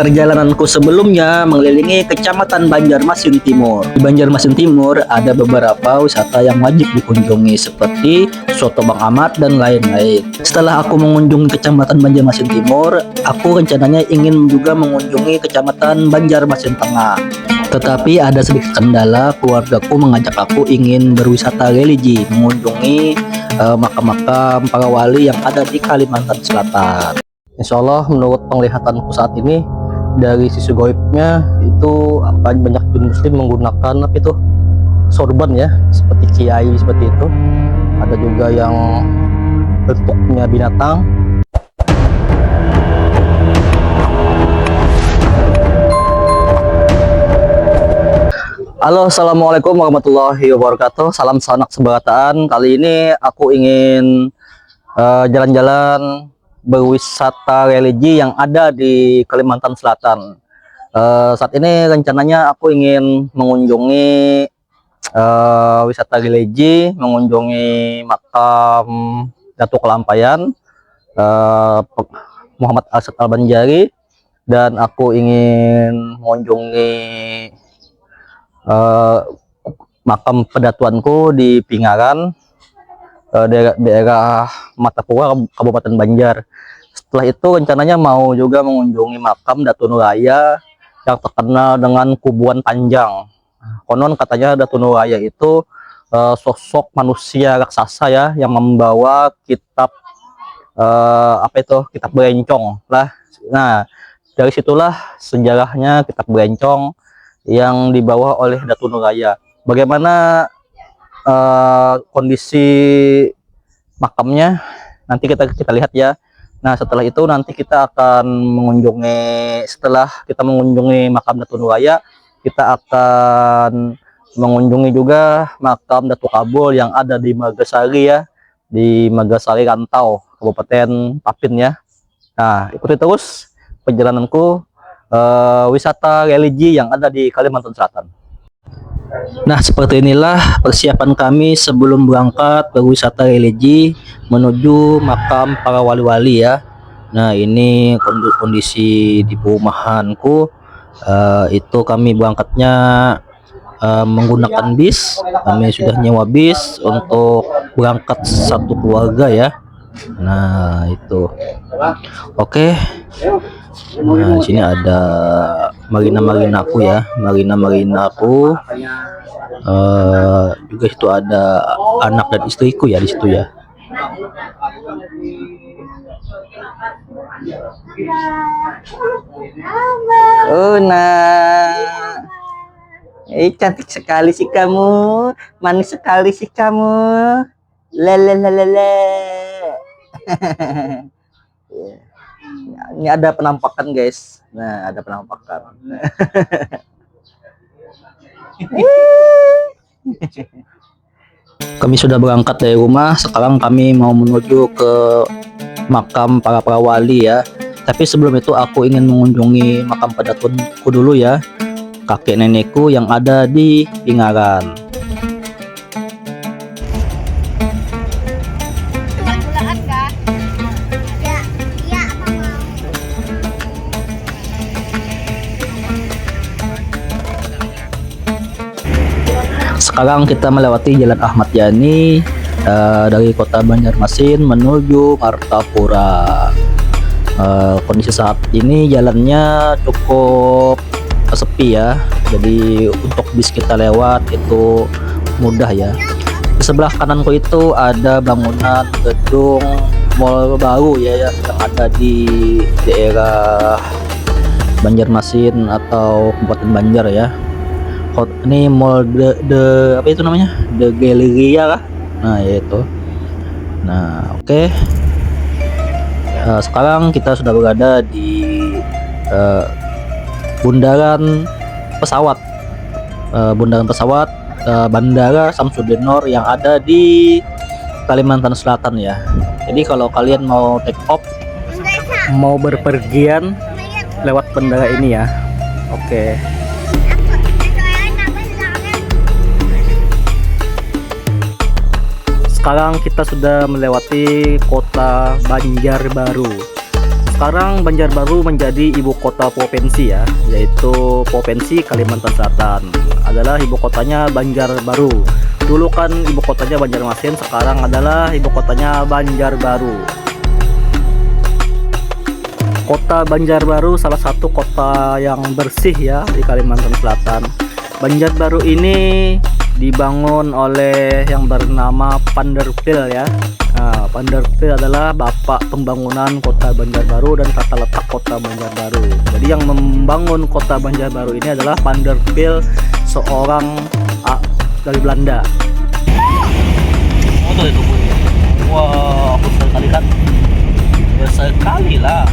Perjalananku sebelumnya mengelilingi Kecamatan Banjarmasin Timur. Di Banjarmasin Timur ada beberapa wisata yang wajib dikunjungi seperti Soto Bang Ahmad dan lain-lain. Setelah aku mengunjungi Kecamatan Banjarmasin Timur, aku rencananya ingin juga mengunjungi Kecamatan Banjarmasin Tengah. Tetapi ada sedikit kendala, keluargaku mengajak aku ingin berwisata religi, mengunjungi makam-makam para wali yang ada di Kalimantan Selatan. Insya Allah menurut penglihatanku saat ini dari sisi goibnya itu banyak muslim menggunakan apa itu sorban ya, seperti kiai seperti itu. Ada juga yang bentuknya binatang. Halo, assalamualaikum warahmatullahi wabarakatuh. Salam sanak seberataan. Kali ini aku ingin jalan-jalan berwisata religi yang ada di Kalimantan Selatan. Saat ini rencananya aku ingin mengunjungi wisata religi, mengunjungi makam Datuk Kelampayan Muhammad Arsyad Al-Banjari, dan aku ingin mengunjungi makam pedatuanku di Pingaran, daerah Matapura, Kabupaten Banjar. Setelah itu rencananya mau juga mengunjungi makam Datu Nuraya yang terkenal dengan kubuan panjang. Konon katanya Datu Nuraya itu sosok manusia raksasa ya, yang membawa kitab kitab berencong lah. Nah, dari situlah sejarahnya kitab berencong yang dibawa oleh Datu Nuraya. Bagaimana kondisi makamnya nanti kita lihat ya. Nah, setelah itu nanti kita akan setelah kita mengunjungi makam Datu Nuraya, kita akan mengunjungi juga makam Datu Kabul yang ada di Magasari ya, di Magasari Rantau, Kabupaten Tapin ya. Nah, ikuti terus perjalananku wisata religi yang ada di Kalimantan Selatan. Nah, seperti inilah persiapan kami sebelum berangkat berwisata religi menuju makam para wali-wali ya. Nah, ini kondisi di perumahanku. Itu kami berangkatnya menggunakan bis. Kami sudah nyewa bis untuk berangkat satu keluarga ya. Nah, itu. Oke. Nah, di sini ada marina aku ya, marina aku. Juga situ ada anak dan istriku ya di situ ya. Oh, nah, cantik sekali sih kamu, manis sekali sih kamu. Lelelelele. Ini ada penampakan guys. Nah, ada penampakan. Kami sudah berangkat dari rumah. Sekarang kami mau menuju ke makam para wali ya. Tapi sebelum itu aku ingin mengunjungi makam pedatuanku dulu ya, kakek nenekku yang ada di Pingaran. Sekarang kita melewati Jalan Ahmad Yani dari kota Banjarmasin menuju Martapura. Kondisi saat ini jalannya cukup sepi ya, jadi untuk bis kita lewat itu mudah ya. Di sebelah kananku itu ada bangunan gedung mall baru ya, yang ada di daerah Banjarmasin atau Kabupaten Banjar ya. Ini mall apa itu namanya, The Galleria lah. Nah, yaitu. Nah, oke. Sekarang kita sudah berada di bundaran pesawat Bandara Samsudin Nor yang ada di Kalimantan Selatan ya. Jadi kalau kalian mau take off, mau berpergian lewat bandara ini ya. Oke. Sekarang kita sudah melewati kota Banjarbaru. Sekarang Banjarbaru menjadi ibu kota provinsi ya, yaitu Provinsi Kalimantan Selatan. Adalah ibu kotanya Banjarbaru. Dulu kan ibu kotanya Banjarmasin, sekarang adalah ibu kotanya Banjarbaru. Kota Banjarbaru salah satu kota yang bersih ya di Kalimantan Selatan. Banjarbaru ini dibangun oleh yang bernama Panderpil ya. Nah, Panderpil adalah bapak pembangunan kota Banjarbaru dan tata letak kota Banjarbaru. Jadi yang membangun kota Banjarbaru ini adalah Panderpil, seorang dari Belanda. Oh tuh itu. Wah, aku sekali kan. Ya sekali lah.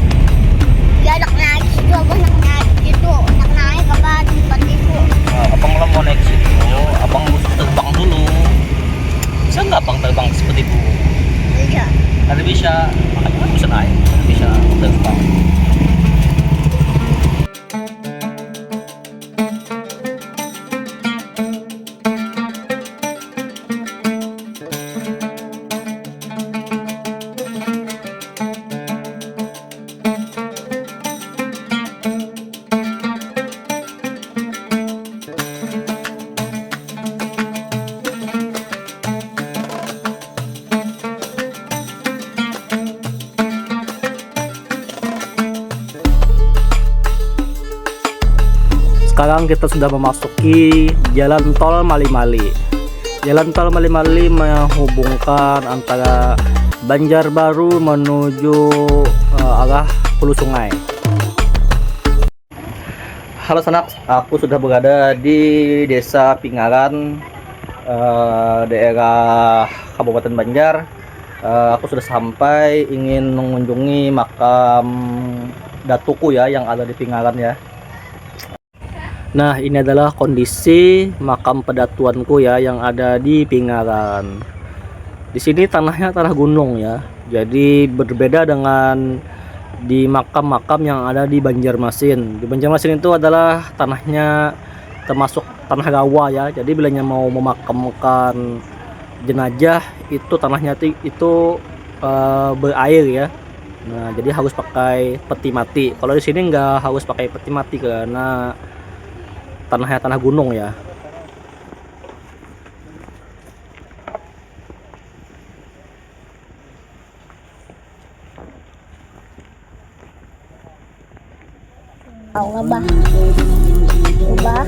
Ya anak naik situ, abang nak naik situ, nak naik apa tempat itu. Nah, abang lah mau naik situ, abang harus terbang dulu. Bisa nggak abang terbang seperti itu? Iya. Kalau bisa, makanya kan bisa naik, bisa terbang. Sekarang kita sudah memasuki jalan tol Mali-Mali. Jalan tol Mali-Mali menghubungkan antara Banjarbaru menuju arah Hulu Sungai. Halo sanak, aku sudah berada di Desa Pingaran, daerah Kabupaten Banjar. Aku sudah sampai, ingin mengunjungi makam datuku ya yang ada di Pingaran ya. Nah, ini adalah kondisi makam pedatuanku ya yang ada di Pingaran. Di sini tanahnya tanah gunung ya. Jadi berbeda dengan di makam-makam yang ada di Banjarmasin. Di Banjarmasin itu adalah tanahnya termasuk tanah rawa ya. Jadi bila mau memakamkan jenazah itu tanahnya itu berair ya. Nah, jadi harus pakai peti mati. Kalau di sini nggak harus pakai peti mati karena tanahnya tanah gunung ya. Allah bah. Ubah.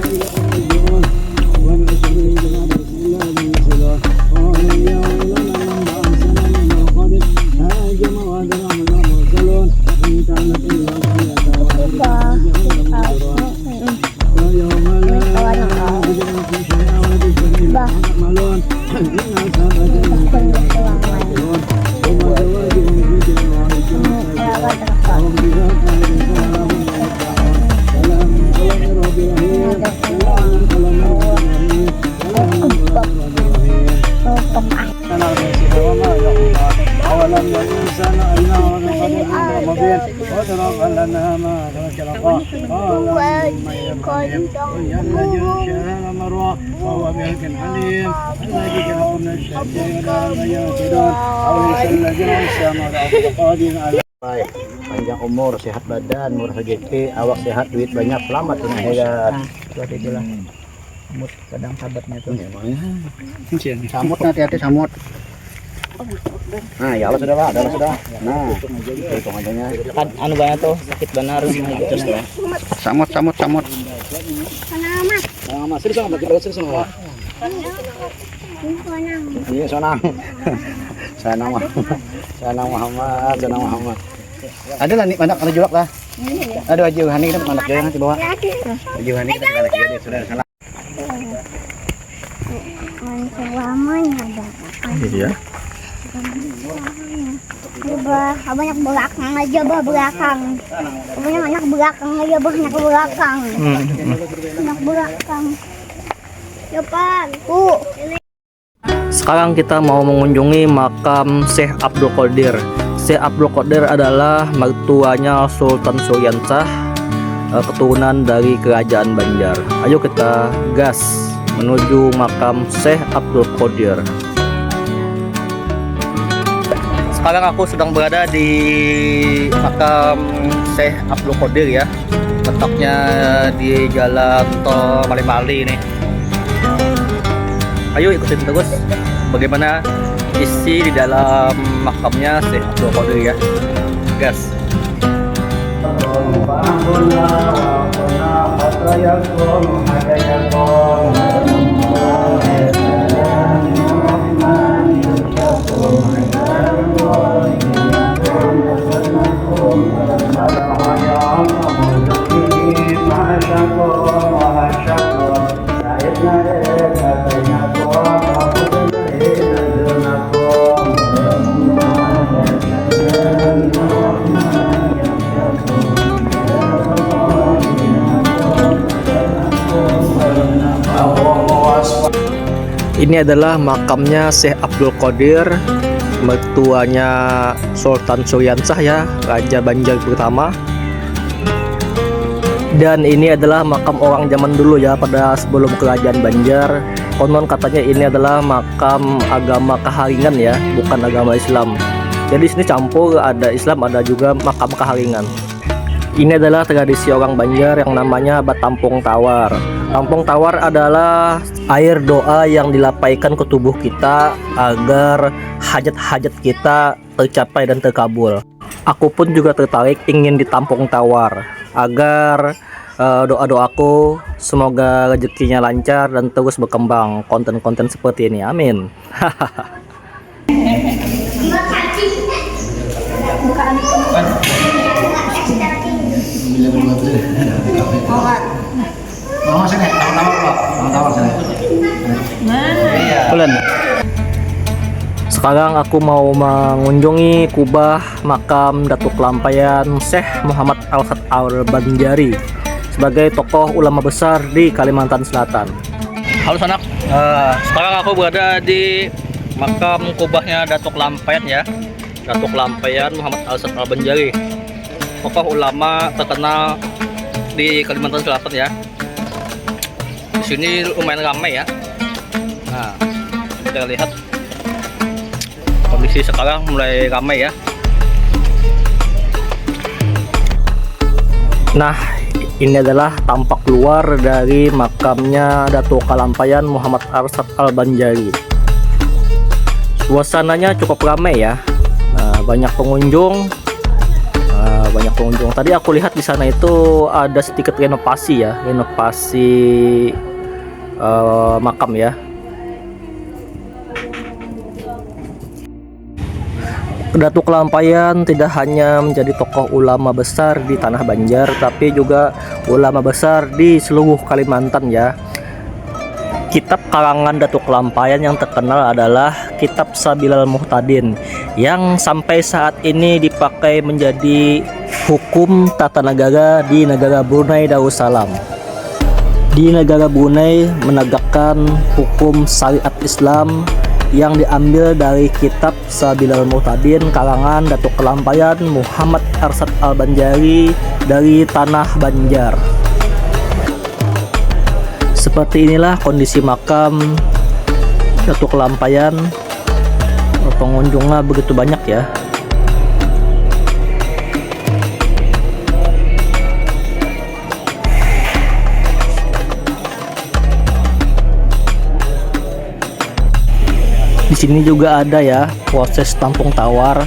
Panjang umur, sehat badan, murah rezeki, awak sehat, duit banyak, selamat di akhirat. Itu itulah. Samut kadang sahabatnya tuh. Samut, hati-hati samut. Nah, ya Allah sudah, Pak. Sudah. Nah, hitung aja. Kan anu banyak tuh sakit benar gitu ya. Samut. Selamat. Mas, sini sama, kita sini sama. Iya, Sonang. Sanang Muhammad. Ada lah nih anak julak lah. Aduh aju hani kita anak dia nanti bawa. Aju hani kita anak dia sudah salah. Iya. Banyak belakang aja belakang. Banyak belakang aja banyak belakang. Banyak belakang. Ya Pak, Sekarang kita mau mengunjungi makam Syekh Abdul Qadir. Syekh Abdul Qadir adalah mertuanya Sultan Suryansah, keturunan dari kerajaan Banjar. Ayo kita gas menuju makam Syekh Abdul Qadir. sekarang aku sedang berada di makam Syekh Abdul Qadir ya. Letaknya di Jalan Tol Mali-Mali ini. Ayo ikutin terus bagaimana isi di dalam makamnya Syekh Abdul Qadir ya. Gas. Ini adalah makamnya Syekh Abdul Qadir, mertuanya Sultan Suryansah ya, Raja Banjar pertama. Dan ini adalah makam orang zaman dulu ya, pada sebelum kerajaan Banjar. Konon katanya ini adalah makam agama Kaharingan ya, bukan agama Islam. Jadi sini campur, ada Islam, ada juga makam Kaharingan. Ini adalah tradisi orang Banjar yang namanya Batampung Tawar. Tampung tawar adalah air doa yang dilapaikan ke tubuh kita agar hajat-hajat kita tercapai dan terkabul. Aku pun juga tertarik ingin ditampung tawar agar doa-doaku semoga rezekinya lancar dan terus berkembang konten-konten seperti ini. Amin. Sekarang aku mau mengunjungi kubah makam Datuk Lampayan Syekh Muhammad Arsad Al-Banjari sebagai tokoh ulama besar di Kalimantan Selatan. Halo sanak, sekarang aku berada di makam kubahnya Datuk Lampayan ya, Datuk Lampayan Muhammad Arsad Al-Banjari, tokoh ulama terkenal di Kalimantan Selatan ya. Di sini lumayan ramai ya. Nah, kita lihat kondisi sekarang mulai ramai ya. Nah, ini adalah tampak luar dari makamnya Datuk Lampayan Muhammad Arsad Al-Banjari. Suasananya cukup ramai ya. Nah, banyak pengunjung. Tadi aku lihat di sana itu ada sedikit renovasi ya, makam ya. Datuk Lampayan tidak hanya menjadi tokoh ulama besar di tanah Banjar, tapi juga ulama besar di seluruh Kalimantan ya. Kitab karangan Datuk Lampayan yang terkenal adalah Kitab Sabilal Muhtadin, yang sampai saat ini dipakai menjadi hukum tata negara di negara Brunei Darussalam. Di negara Brunei menegakkan hukum syariat Islam yang diambil dari Kitab Sabilal Muhtadin karangan Datuk Lampayan Muhammad Arsad Al-Banjari dari tanah Banjar. Seperti inilah kondisi makam Datuk Lampayan. Pengunjungnya begitu banyak ya. Di sini juga ada ya proses tampung tawar,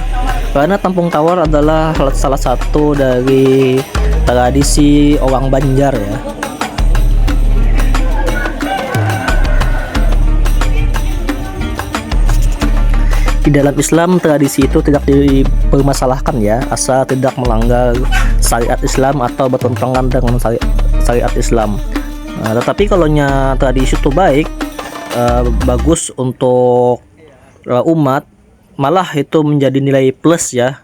karena tampung tawar adalah salah satu dari tradisi orang Banjar ya. Di dalam Islam tradisi itu tidak dipermasalahkan ya, asal tidak melanggar syariat Islam atau bertentangan dengan syariat Islam. Nah, tetapi kalau tradisi itu baik, bagus untuk umat, malah itu menjadi nilai plus ya,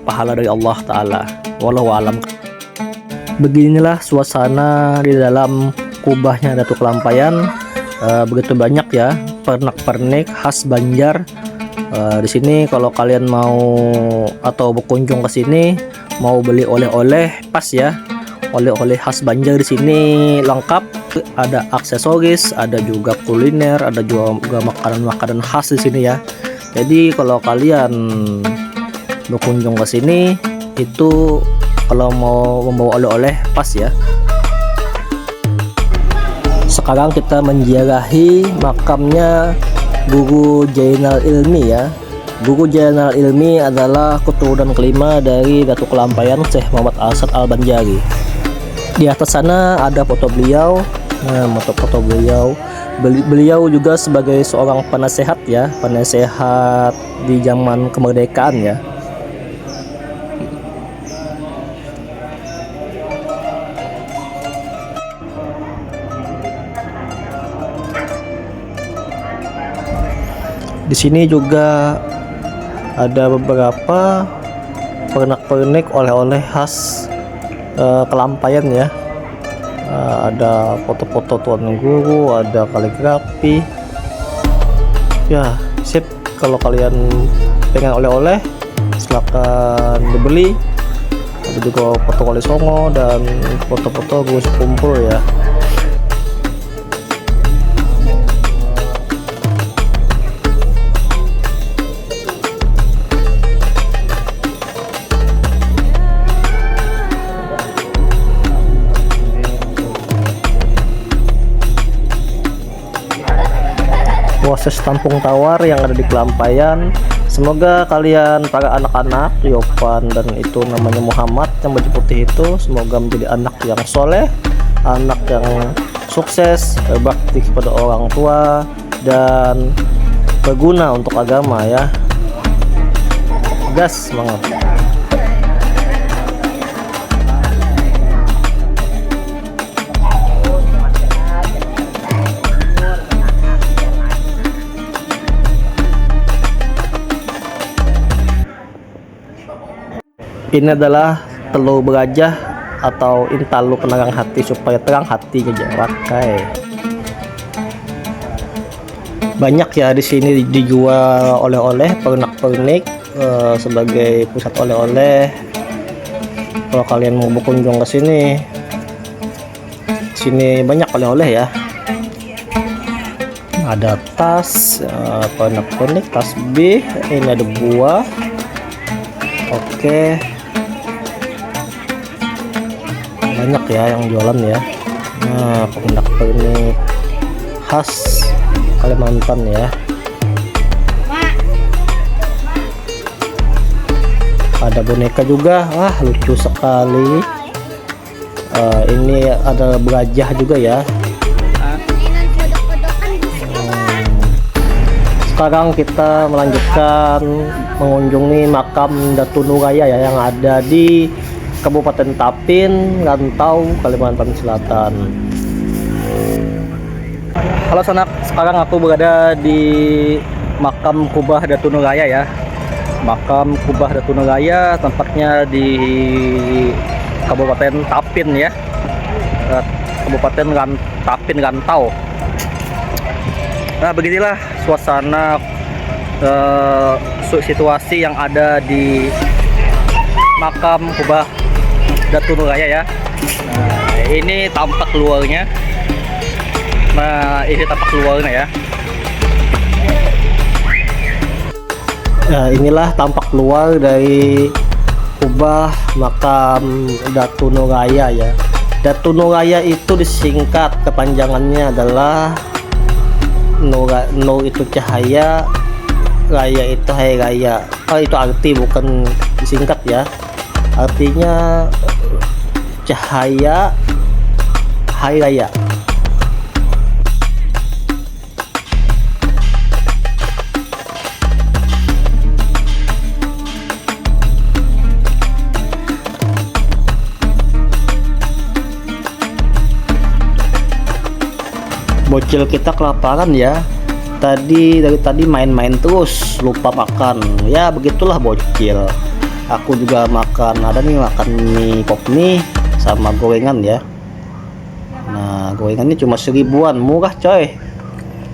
pahala dari Allah Ta'ala. Wallahu alam. Beginilah suasana di dalam kubahnya Datuk Lampayan. Begitu banyak ya pernak-pernik khas Banjar. Di sini kalau kalian mau atau berkunjung ke sini mau beli oleh-oleh pas ya, oleh-oleh khas Banjar di sini lengkap, ada aksesoris, ada juga kuliner, ada juga makanan-makanan khas di sini ya. Jadi kalau kalian berkunjung ke sini itu kalau mau membawa oleh-oleh pas ya. Sekarang kita menziarahi makamnya Guru Jainal Ilmi ya. Guru Jainal Ilmi adalah keturunan kelima dari Datuk Kelampaian Syekh Muhammad Arsyad Al-Banjari. Di atas sana ada foto beliau. Nah, foto beliau. Beliau juga sebagai seorang penasehat ya, penasehat di zaman kemerdekaan ya. Di sini juga ada beberapa pernak-pernik oleh-oleh khas Kelampaian ya. Ada foto-foto tuan guru, ada kaligrafi. Ya, sip. Kalau kalian pengen oleh-oleh, silakan dibeli. Ada juga foto Wali Songo dan foto-foto guru sekumpul ya. Proses tampung tawar yang ada di Kelampaian. Semoga kalian para anak-anak Yopan dan itu namanya Muhammad yang baju putih itu semoga menjadi anak yang soleh, anak yang sukses, berbakti kepada orang tua dan berguna untuk agama ya. Gas, semangat. Ini adalah telur berajah atau intalu penerang hati supaya terang hati kejawakai. Banyak ya di sini dijual oleh-oleh, pernak-pernik sebagai pusat oleh-oleh. Kalau kalian mau berkunjung ke sini banyak oleh-oleh ya. Ada tas, pernak-pernik, tasbih, ini ada buah. Oke. Banyak ya yang jualan ya. Nah, pernak-pernik khas Kalimantan ya. Ada boneka juga, wah lucu sekali. Ini ada berajah juga ya. Sekarang kita melanjutkan mengunjungi makam Datu Nuraya ya yang ada di Kabupaten Tapin, Rantau, Kalimantan Selatan. Halo sanak, sekarang aku berada di makam Kubah Datu Nuraya ya. Makam Kubah Datu Nuraya tempatnya di Kabupaten Tapin ya. Kabupaten Tapin, Rantau. Nah, beginilah suasana situasi yang ada di makam Kubah Datu Nuraya ya. Nah, ini tampak luarnya. Nah, ini tampak luarnya ya. Nah, inilah tampak luar dari kubah makam Datu Nuraya ya. Datu Nuraya itu disingkat kepanjangannya adalah Nur itu cahaya, Raya itu hari raya. Itu arti bukan disingkat ya. Artinya cahaya hari raya. Bocil kita kelaparan ya. Dari tadi main-main terus, lupa makan. Ya begitulah bocil. Aku juga makan, ada nih makan mie pop mie sama gorengan ya. Nah, gorengannya cuma 1000-an, murah coy.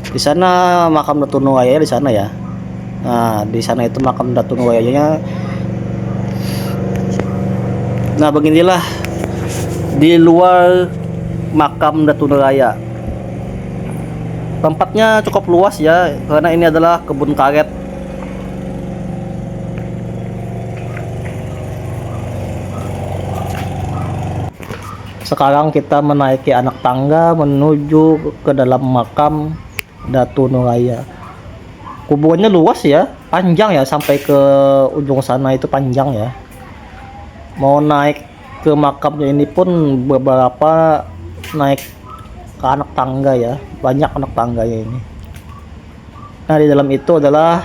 Di sana makam Datu Nuraya di sana ya. Nah, di sana itu makam Datu Nurayanya. Nah, beginilah di luar makam Datu Nuraya. Tempatnya cukup luas ya, karena ini adalah kebun karet Sekarang kita menaiki anak tangga menuju ke dalam makam Datu Nuraya. Kuburannya luas ya, panjang ya, sampai ke ujung sana itu panjang ya. Mau naik ke makamnya ini pun beberapa naik ke anak tangga ya, banyak anak tangga ya ini. Nah, di dalam itu adalah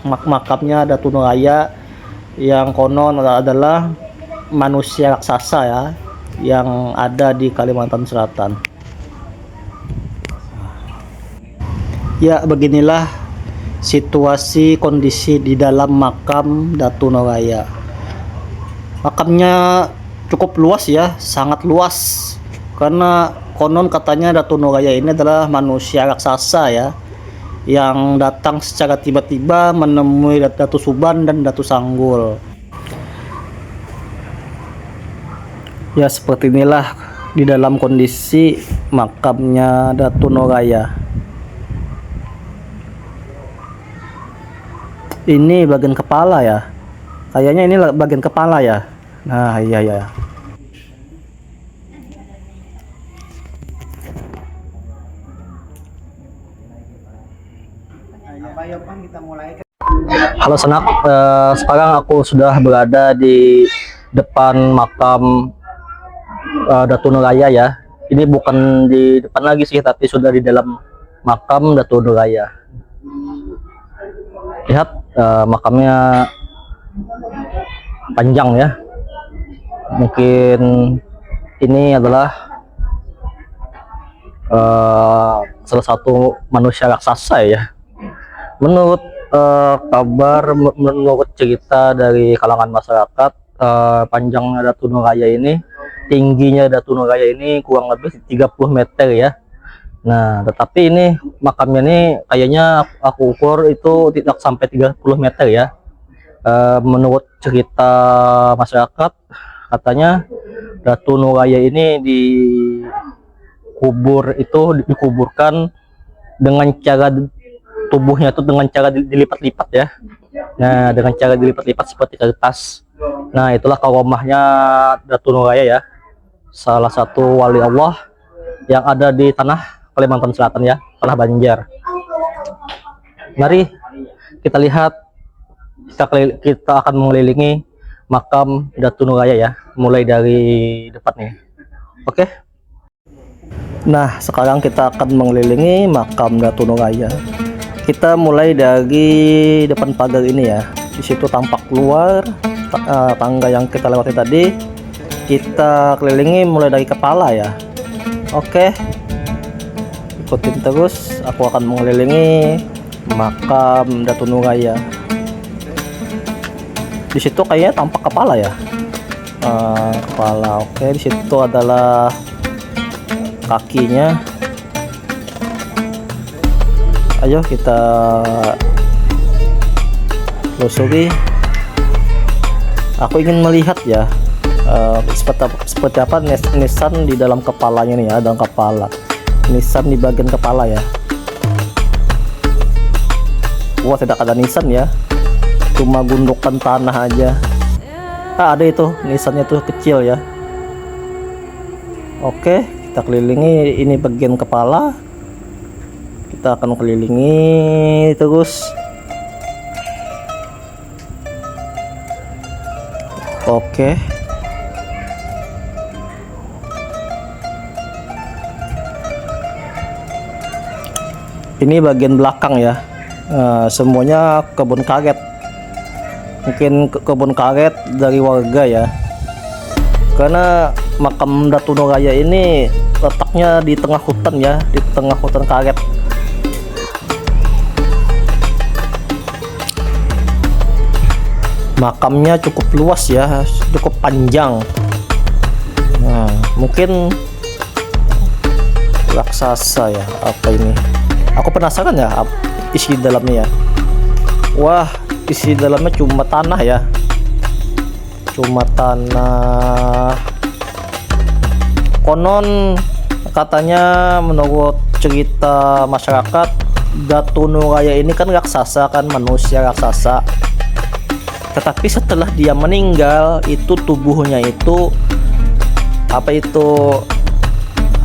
makamnya Datu Nuraya yang konon adalah manusia raksasa ya, yang ada di Kalimantan Selatan. Ya, beginilah situasi kondisi di dalam makam Datu Nuraya. Makamnya cukup luas ya, sangat luas, karena konon katanya Datu Nuraya ini adalah manusia raksasa ya, yang datang secara tiba-tiba menemui Datu Suban dan Datu Sanggul. Ya, seperti inilah di dalam kondisi makamnya Datu Nuraya. Ini bagian kepala ya, kayaknya ini bagian kepala ya. Nah, iya ya. Halo Senak, sekarang aku sudah berada di depan makam Datu Nuraya ya. Ini bukan di depan lagi sih, tapi sudah di dalam makam Datu Nuraya. Lihat, makamnya panjang ya. Mungkin ini adalah salah satu manusia raksasa ya. Menurut kabar, menurut cerita dari kalangan masyarakat, panjangnya Datu Nuraya ini, tingginya Datu Nuraya ini kurang lebih 30 meter ya. Nah, tetapi ini makamnya ini kayaknya aku ukur itu tidak sampai 30 meter ya. Menurut cerita masyarakat, katanya Datu Nuraya ini dikuburkan dengan cara tubuhnya itu dengan cara dilipat-lipat ya. Nah, dengan cara dilipat-lipat seperti kertas. Nah, itulah karomahnya Datu Nuraya ya, salah satu wali Allah yang ada di tanah Kalimantan Selatan ya, tanah Banjar. Mari kita lihat, kita akan mengelilingi makam Datu Nuraya ya, mulai dari depan nih. Oke. Nah, sekarang kita akan mengelilingi makam Datu Nuraya. Kita mulai dari depan pagar ini ya. Di situ tampak keluar tangga yang kita lewati tadi. Kita kelilingi mulai dari kepala ya. Oke. Ikutin terus, aku akan mengelilingi makam Datu Nuraya. Di situ kayaknya tampak kepala ya. Kepala. Oke, di situ adalah kakinya. Ayo kita telusuri. Aku ingin melihat ya, seperti apa nisan di dalam kepalanya nih ya, dalam kepala. Nisan di bagian kepala ya. Wah, tidak ada nisan ya, cuma gundukan tanah aja. Ada itu nisannya tuh kecil ya. Oke, kita kelilingi ini bagian kepala. Kita akan kelilingi terus. Oke. Ini bagian belakang ya. Semuanya kebun karet. Mungkin kebun karet dari warga ya. Karena makam Datu Nuraya ini letaknya di tengah hutan ya, di tengah hutan karet. Makamnya cukup luas ya, cukup panjang. Nah, mungkin raksasa ya, apa ini? Aku penasaran ya isi dalamnya ya. Wah, isi dalamnya cuma tanah ya, cuma tanah. Konon katanya menurut cerita masyarakat, Datu Nuraya ini kan raksasa, kan manusia raksasa. Tetapi setelah dia meninggal, itu tubuhnya itu apa itu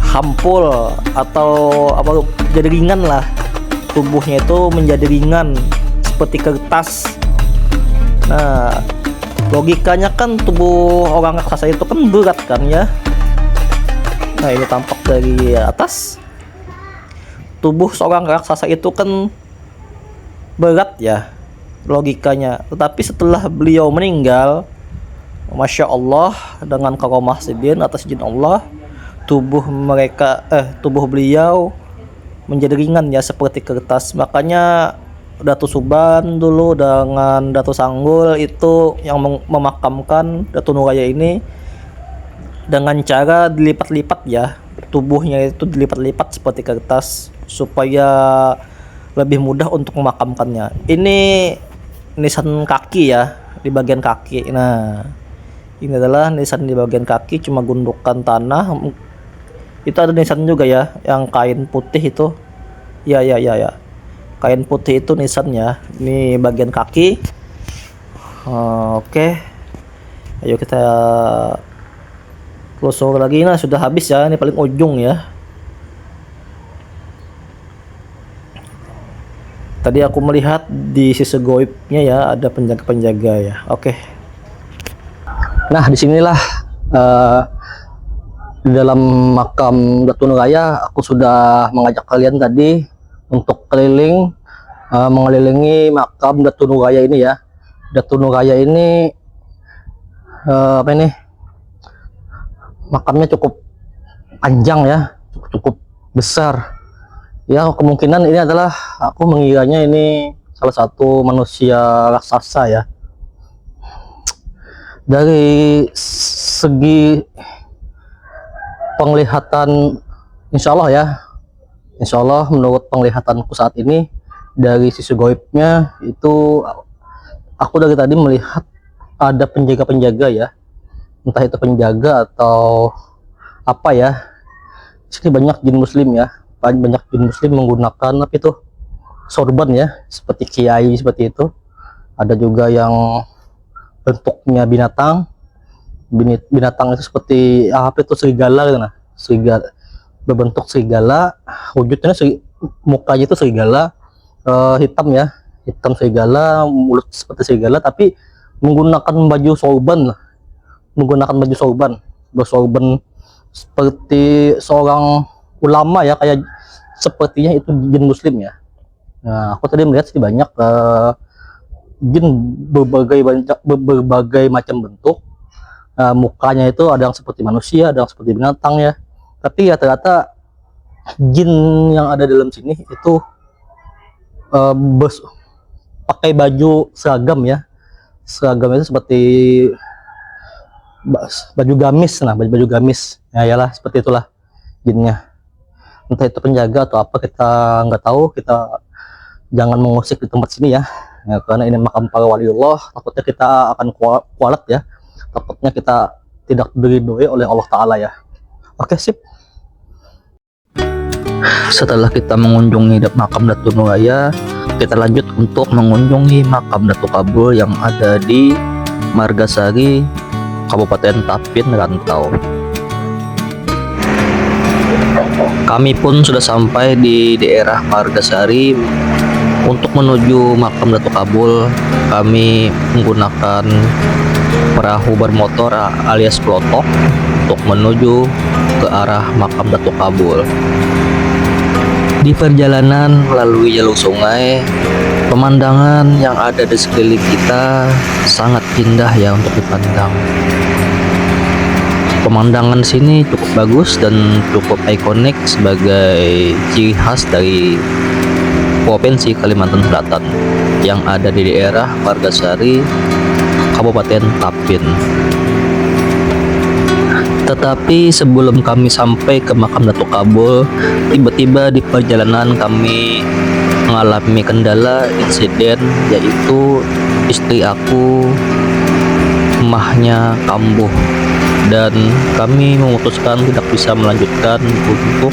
hampul atau apa, jadi ringan lah, tubuhnya itu menjadi ringan seperti kertas. Nah, logikanya kan tubuh orang raksasa itu kan berat kan ya. Nah, ini tampak dari atas, tubuh seorang raksasa itu kan berat ya logikanya. Tetapi setelah beliau meninggal, Masya Allah, dengan karomah sidin atas izin Allah, tubuh beliau menjadi ringan ya seperti kertas. Makanya Datu Suban dulu dengan Datu Sanggul itu yang memakamkan Datu Nuraya ini dengan cara dilipat-lipat ya, tubuhnya itu dilipat-lipat seperti kertas supaya lebih mudah untuk memakamkannya. Ini nisan kaki ya, di bagian kaki. Nah, ini adalah nisan di bagian kaki, cuma gundukan tanah. Itu ada nisan juga ya, yang kain putih itu. Ya. Kain putih itu nisannya. Ini bagian kaki. Oke. Ayo kita telusur lagi. Nah, sudah habis ya, ini paling ujung ya. Tadi aku melihat di sisi goibnya ya ada penjaga-penjaga ya. Oke. Nah, disinilah di dalam makam Datu Nuraya aku sudah mengajak kalian tadi untuk keliling mengelilingi makam Datu Nuraya ini ya. Datu Nuraya ini apa ini? Makamnya cukup panjang ya, cukup besar. Ya, kemungkinan ini adalah, aku mengiranya ini salah satu manusia raksasa ya. Dari segi penglihatan, insya Allah menurut penglihatanku saat ini, dari sisi goibnya itu aku dari tadi melihat ada penjaga-penjaga ya, entah itu penjaga atau apa ya. Di sini banyak jin muslim ya, banyak jin muslim menggunakan apa itu, sorban ya, seperti kiai seperti itu. Ada juga yang bentuknya binatang itu seperti apa itu, serigala gitu. Nah, serigala berbentuk serigala, wujudnya mukanya itu serigala, hitam ya, hitam serigala, mulut seperti serigala, tapi menggunakan baju sorban, bersorban seperti seorang ulama ya, kayak sepertinya itu jin muslim ya. Nah, aku tadi melihat sih banyak jin berbagai macam bentuk. Mukanya itu ada yang seperti manusia, ada yang seperti binatang ya. Tapi ya ternyata jin yang ada dalam sini itu pakai baju seragam ya. Seragam itu seperti baju gamis. Nah, baju gamis ya, iyalah seperti itulah jinnya. Entah itu penjaga atau apa, kita nggak tahu. Kita jangan mengusik di tempat sini ya, karena ini makam para waliullah. Takutnya kita akan kualat ya, takutnya kita tidak diridhoi oleh Allah Ta'ala ya. Oke, sip. Setelah kita mengunjungi makam Datu Nuraya, kita lanjut untuk mengunjungi makam Datu Kabul yang ada di Margasari, Kabupaten Tapin, Rantau. Kami pun sudah sampai di daerah Margasari. Untuk menuju makam Datu Kabul, kami menggunakan perahu bermotor alias klotok untuk menuju ke arah makam Datu Kabul. Di perjalanan melalui jalur sungai, pemandangan yang ada di sekeliling kita sangat indah ya untuk dipandang. Pemandangan sini cukup bagus dan cukup ikonik sebagai ciri khas dari Provinsi Kalimantan Selatan yang ada di daerah Margasari, Kabupaten Tapin. Tetapi sebelum kami sampai ke makam Datu Kabul, tiba-tiba di perjalanan kami mengalami kendala insiden, yaitu istri aku emahnya kambuh dan kami memutuskan tidak bisa melanjutkan untuk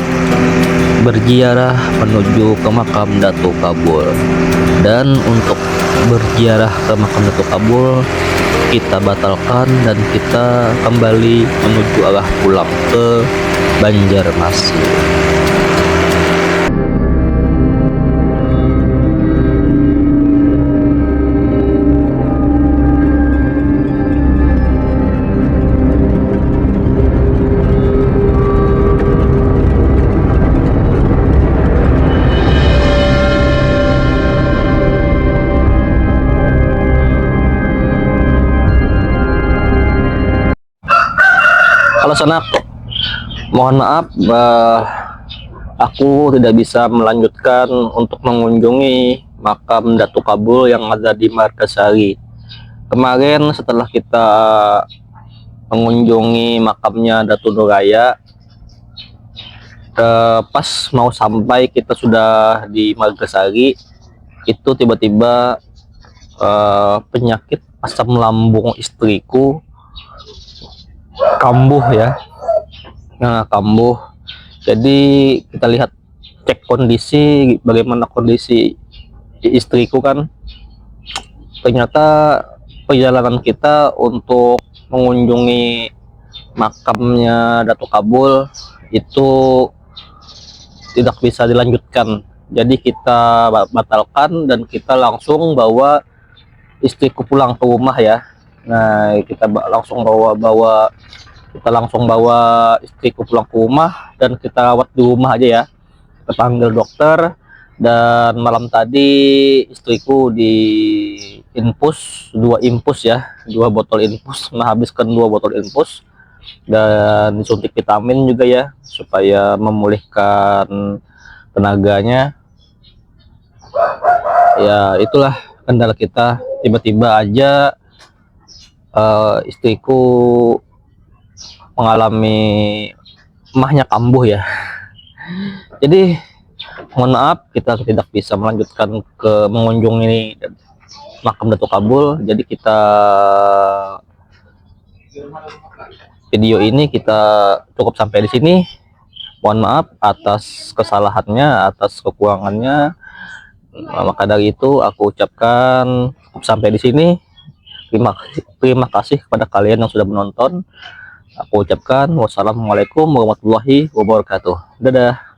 berziarah menuju ke makam Datu Kabul. Dan untuk berziarah ke makam Datu Kabul, kita batalkan dan kita kembali menuju arah pulang ke Banjarmasin. Halo sanak, mohon maaf aku tidak bisa melanjutkan untuk mengunjungi makam Datuk Kabul yang ada di Margasari. Kemarin setelah kita mengunjungi makamnya Datuk Nuraya, pas mau sampai kita sudah di Margasari, itu tiba-tiba penyakit asam lambung istriku kambuh ya. Nah, kambuh. Jadi kita lihat, cek kondisi, bagaimana kondisi istriku kan. Ternyata perjalanan kita untuk mengunjungi makamnya Datuk Kabul itu tidak bisa dilanjutkan. Jadi kita batalkan dan kita langsung bawa istriku pulang ke rumah ya. Nah, kita langsung bawa istriku pulang ke rumah dan kita rawat di rumah aja ya. Kita panggil dokter, dan malam tadi istriku di infus 2 botol infus, menghabiskan 2 botol infus, dan disuntik vitamin juga ya supaya memulihkan tenaganya. Ya itulah kendala kita, tiba-tiba aja istriku mengalami emahnya kambuh ya. Jadi mohon maaf, kita tidak bisa melanjutkan ke mengunjungi makam Datuk Kabul. Jadi video ini kita cukup sampai di sini. Mohon maaf atas kesalahannya, atas kekurangannya. Maka dari itu aku ucapkan cukup sampai di sini. Terima kasih kepada kalian yang sudah menonton. Aku ucapkan wassalamualaikum warahmatullahi wabarakatuh. Dadah.